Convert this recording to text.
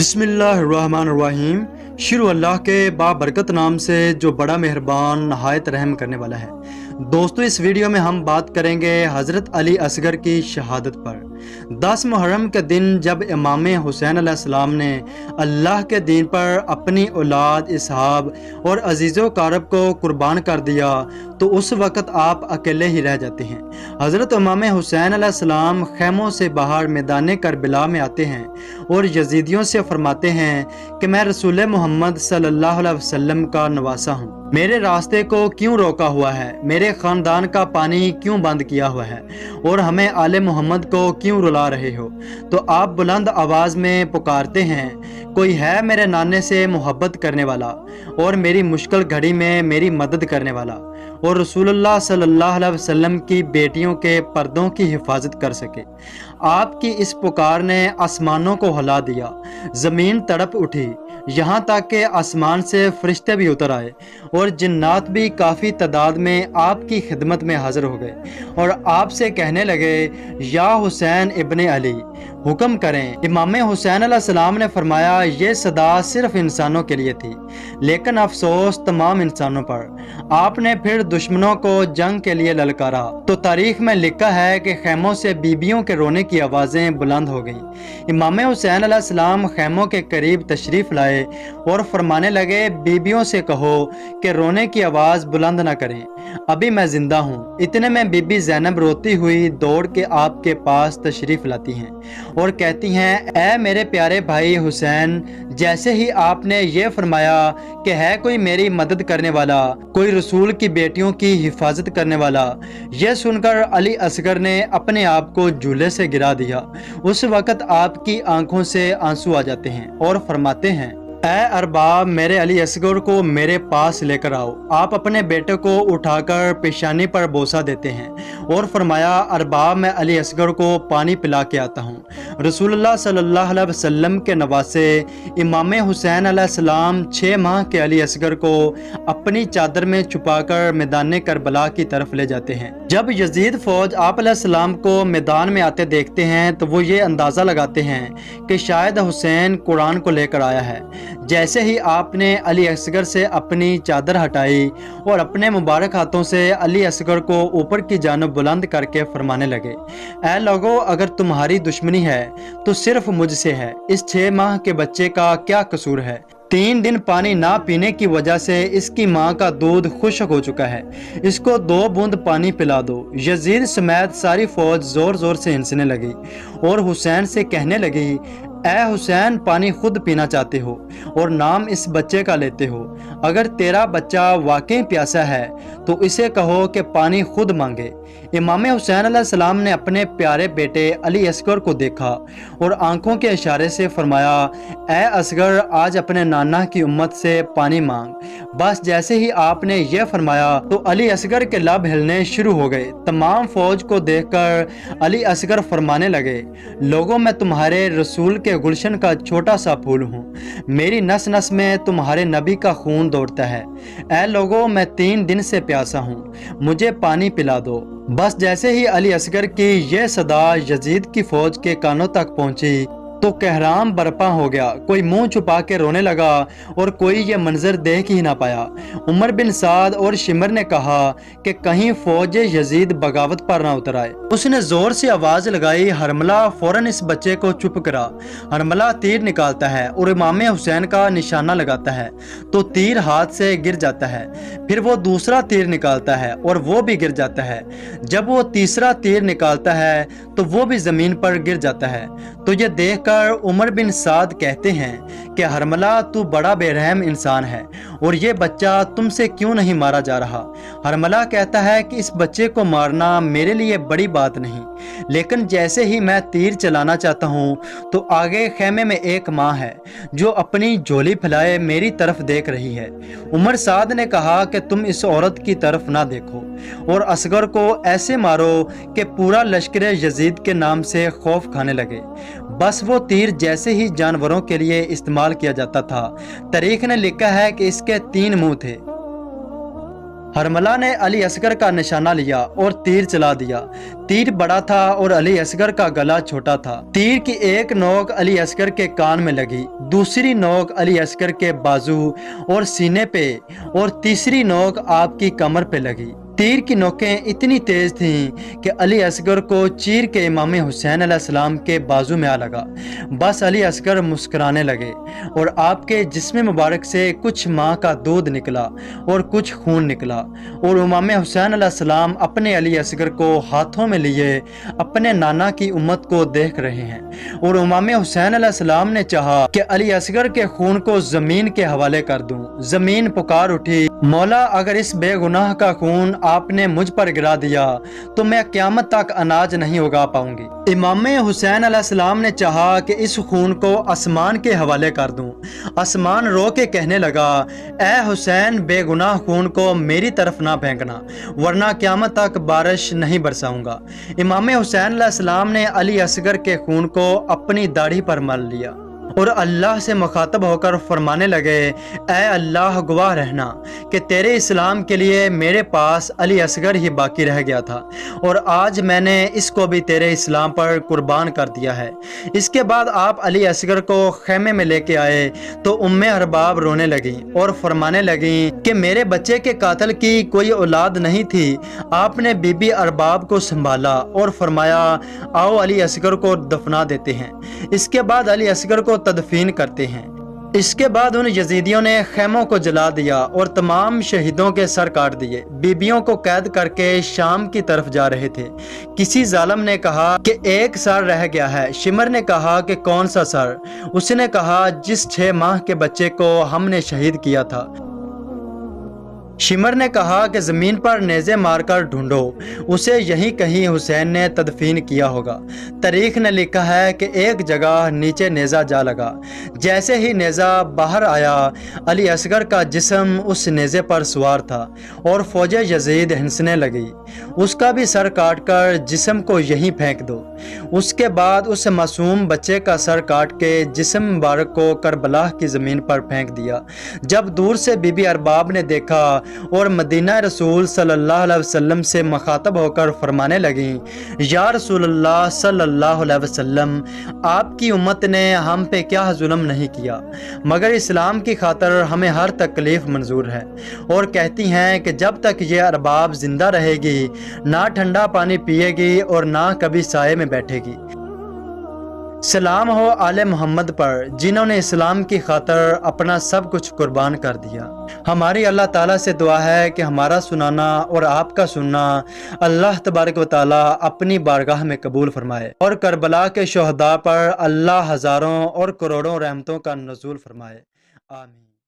बिस्मिल्लाहिर्रहमानिर्रहीम। शुरू अल्लाह के बाबरकत नाम से जो बड़ा मेहरबान नहायत रहम करने वाला है। दोस्तों, इस वीडियो में हम बात करेंगे हज़रत अली असगर की शहादत पर। 10 मुहर्रम के दिन जब इमाम हुसैन अलैहिस्सलाम ने अल्लाह के दीन पर अपनी औलाद इसहाब और अजीज़ो कारब को कुर्बान कर दिया तो उस वक़्त आप अकेले ही रह जाते हैं। हज़रत इमाम हुसैन अलैहिस्सलाम खैमों से बाहर मैदान करबला में आते हैं और यजीदियों से फरमाते हैं कि मैं रसूल मोहम्मद सल्लल्लाहु अलैहि वसल्लम का नवासा हूँ। मेरे रास्ते को क्यों रोका हुआ है, मेरे ख़ानदान का पानी क्यों बंद किया हुआ है और हमें आले मोहम्मद को क्यों रुला रहे हो। तो आप बुलंद आवाज़ में पुकारते हैं, कोई है मेरे नाने से मोहब्बत करने वाला और मेरी मुश्किल घड़ी में मेरी मदद करने वाला और रसूलुल्लाह सल्लल्लाहु अलैहि वसल्लम की बेटियों के पर्दों की हिफाजत कर सके। आपकी इस पुकार ने आसमानों को हिला दिया, ज़मीन तड़प उठी, यहाँ तक कि आसमान से फरिश्ते भी उतर आए और जिन्नात भी काफ़ी तादाद में आपकी खिदमत में हाजिर हो गए और आपसे कहने लगे, या हुसैन इब्ने अली, हुक्म करें। इमाम हुसैन अलैहिस्सलाम ने फरमाया, ये सदा सिर्फ इंसानों के लिए थी, लेकिन अफसोस तमाम इंसानों पर। आपने फिर दुश्मनों को जंग के लिए ललकारा तो तारीख में लिखा है कि खैमों से बीबियों के रोने की आवाज़ें बुलंद हो गईं। इमाम हुसैन अलैहिस्सलाम खैमों के करीब तशरीफ़ लाए और फरमाने लगे, बीबियों से कहो कि रोने की आवाज़ बुलंद न करें, अभी मैं जिंदा हूँ। इतने में बीबी ज़ैनब रोती हुई दौड़ के आपके पास तशरीफ़ लाती हैं और कहती हैं, ऐ मेरे प्यारे भाई हुसैन, जैसे ही आपने ये फरमाया कि है कोई मेरी मदद करने वाला, कोई रसूल की बेटियों की हिफाजत करने वाला, यह सुनकर अली असगर ने अपने आप को झूले से गिरा दिया। उस वक़्त आपकी आंखों से आंसू आ जाते हैं और फरमाते हैं, ऐ अरबाब, मेरे अली असगर को मेरे पास लेकर आओ। आप अपने बेटे को उठाकर पेशानी पर बोसा देते हैं और फरमाया, अरबाब, मैं अली असगर को पानी पिला के आता हूँ। रसूलुल्लाह सल्लल्लाहु अलैहि वसल्लम के नवासे इमाम हुसैन अलैहिस्सलाम 6 माह के अली असगर को अपनी चादर में छुपाकर मैदान करबला की तरफ ले जाते हैं। जब यजीद फौज आप अलैहिस्सलाम को मैदान में आते देखते हैं तो वो ये अंदाज़ा लगाते हैं कि शायद हुसैन कुरान को लेकर आया है। जैसे ही आपने अली असगर से अपनी चादर हटाई और अपने मुबारक हाथों से अली असगर को ऊपर की जानब बुलंद करके फरमाने लगे, ऐ लोगों, अगर तुम्हारी दुश्मनी है तो सिर्फ मुझसे है। इस 6 माह के बच्चे का क्या कसूर है? 3 दिन पानी ना पीने की वजह से इसकी माँ का दूध खुश्क हो चुका है, इसको 2 बूंद पानी पिला दो। यजीद समेत सारी फौज जोर जोर से हंसने लगी और हुसैन से कहने लगी, ऐ हुसैन, पानी खुद पीना चाहते हो और नाम इस बच्चे का लेते हो। अगर तेरा बच्चा वाकई प्यासा है तो इसे कहो कि पानी खुद मांगे। इमाम हुसैन अलैहिस्सलाम ने अपने प्यारे बेटे अली असगर को देखा और आंखों के इशारे से फरमाया, ऐ असगर, आज अपने नाना की उम्मत से पानी मांग। बस जैसे ही आपने यह फरमाया तो अली असगर के लब हिलने शुरू हो गए। तमाम फौज को देखकर अली असगर फरमाने लगे, लोगों, मैं तुम्हारे रसूल के गुलशन का छोटा सा फूल हूँ, मेरी नस नस में तुम्हारे नबी का खून दौड़ता है। ऐ लोगों, मैं 3 दिन से प्यासा हूँ, मुझे पानी पिला दो। बस जैसे ही अली असगर की यह सदा यजीद की फौज के कानों तक पहुंची तो कहराम बरपा हो गया। कोई मुंह छुपा के रोने लगा और कोई ये मंजर देख ही ना पाया। उमर बिन साद और शिमर ने कहा कि कहीं फौज यजीद बगावत पर ना उतर आए। उसने जोर से आवाज लगाई, हरमला, फौरन इस बच्चे को चुप करा। हरमला तीर निकालता है और इमाम हुसैन का निशाना लगाता है तो तीर हाथ से गिर जाता है। फिर वो दूसरा तीर निकालता है और वो भी गिर जाता है। जब वो तीसरा तीर निकालता है तो वो भी जमीन पर गिर जाता है। तो ये देखकर उमर बिन साद कहते हैं कि हरमला, तू बड़ा बेरहम इंसान है और ये बच्चा तुमसे क्यों नहीं मारा जा रहा। हरमला कहता है कि इस बच्चे को मारना मेरे लिए बड़ी बात नहीं, लेकिन जैसे ही मैं तीर चलाना चाहता हूँ तो आगे खेमे में एक माँ है जो अपनी झोली फैलाए मेरी तरफ देख रही है। उमर साद ने कहा कि तुम इस औरत की तरफ ना देखो और असगर को ऐसे मारो कि पूरा लश्कर यजीद के नाम से खौफ खाने लगे। बस वो तीर जैसे ही जानवरों के लिए इस्तेमाल किया जाता था। तारीख ने लिखा है कि इसके 3 मुंह थे। हरमला ने अली असगर का निशाना लिया और तीर चला दिया। तीर बड़ा था और अली असगर का गला छोटा था। तीर की एक नोक अली असगर के कान में लगी, दूसरी नोक अली असगर के बाजू और सीने पे और तीसरी नोक आपकी कमर पे लगी। तीर की नोकें इतनी तेज थीं कि अली असगर को चीर के इमाम हुसैन अलैहिस्सलाम के बाजू में आ लगा। बस अली असगर मुस्कुराने लगे और आपके जिस्म मुबारक से कुछ माँ का दूध निकला और कुछ खून निकला, और इमाम हुसैन अलैहिस्सलाम अपने अली असगर को हाथों में लिए अपने नाना की उम्मत को देख रहे हैं। और इमाम हुसैन अलैहिस्सलाम ने चाहा कि अली असगर के खून को ज़मीन के हवाले कर दूं। ज़मीन पुकार उठी, मौला अगर इस बेगुनाह का खून आपने मुझ पर गिरा दिया तो मैं क़यामत तक अनाज नहीं उगा पाऊंगी। इमाम हुसैन अलैहिस्सलाम ने चाहा कि इस खून को आसमान के हवाले कर दूं। आसमान रो के कहने लगा, ए हुसैन, बेगुनाह खून को मेरी तरफ ना फेंकना वरना क़यामत तक बारिश नहीं बरसाऊंगा। इमाम हुसैन अलैहिस्सलाम ने अली असगर के खून को अपनी दाढ़ी पर मल लिया और अल्लाह से मुखातब होकर फरमाने लगे, ऐ अल्लाह, गवाह रहना कि तेरे इस्लाम के लिए मेरे पास अली असगर ही बाकी रह गया था और आज मैंने इसको भी तेरे इस्लाम पर कुर्बान कर दिया है। इसके बाद आप अली असगर को खेमे में लेके आए तो उम्मे अरबाब रोने लगी और फरमाने लगी कि मेरे बच्चे के कातिल की कोई औलाद नहीं थी। आपने बीबी अरबाब को संभाला और फरमाया, आओ अली असगर को दफना देते हैं। इसके बाद अली असगर को तदफीन करते हैं। इसके बाद उन यजीदियों ने खेमों को जला दिया और तमाम शहीदों के सर काट दिए। बीबियों को कैद करके शाम की तरफ जा रहे थे। किसी जालिम ने कहा कि एक सर रह गया है। शिमर ने कहा कि कौन सा सर? उसने कहा, जिस 6 माह के बच्चे को हमने शहीद किया था। शिमर ने कहा कि ज़मीन पर नेज़े मारकर ढूंढो, उसे यहीं कहीं हुसैन ने तदफीन किया होगा। तारीख ने लिखा है कि एक जगह नीचे नेज़ा जा लगा। जैसे ही नेज़ा बाहर आया, अली असगर का जिस्म उस नेज़े पर सवार था और फ़ौज यजीद हिंसने लगी। उसका भी सर काट कर जिस्म को यहीं फेंक दो। उसके बाद उस मासूम बच्चे का सर काट के जिस्म मुबारक को करबला की ज़मीन पर फेंक दिया। जब दूर से बीबी अरबाब ने देखा और मदीना रसूल सल्लल्लाहु अलैहि वसल्लम से मुखातब होकर फरमाने लगी, या रसूलल्लाह सल्लल्लाहु अलैहि वसल्लम, आपकी उम्मत ने हम पे क्या जुल्म नहीं किया, मगर इस्लाम की खातर हमें हर तकलीफ़ मंजूर है। और कहती हैं कि जब तक ये अरबाब ज़िंदा रहेगी ना ठंडा पानी पिएगी और ना कभी साए में बैठेगी। सलाम हो आले मोहम्मद पर, जिन्होंने इस्लाम की खातर अपना सब कुछ कुर्बान कर दिया। हमारी अल्लाह ताला से दुआ है कि हमारा सुनाना और आपका सुनना अल्लाह तबारक व तआला अपनी बारगाह में कबूल फरमाए और करबला के शोहदा पर अल्लाह हज़ारों और करोड़ों रहमतों का नुज़ूल फरमाए। आमीन।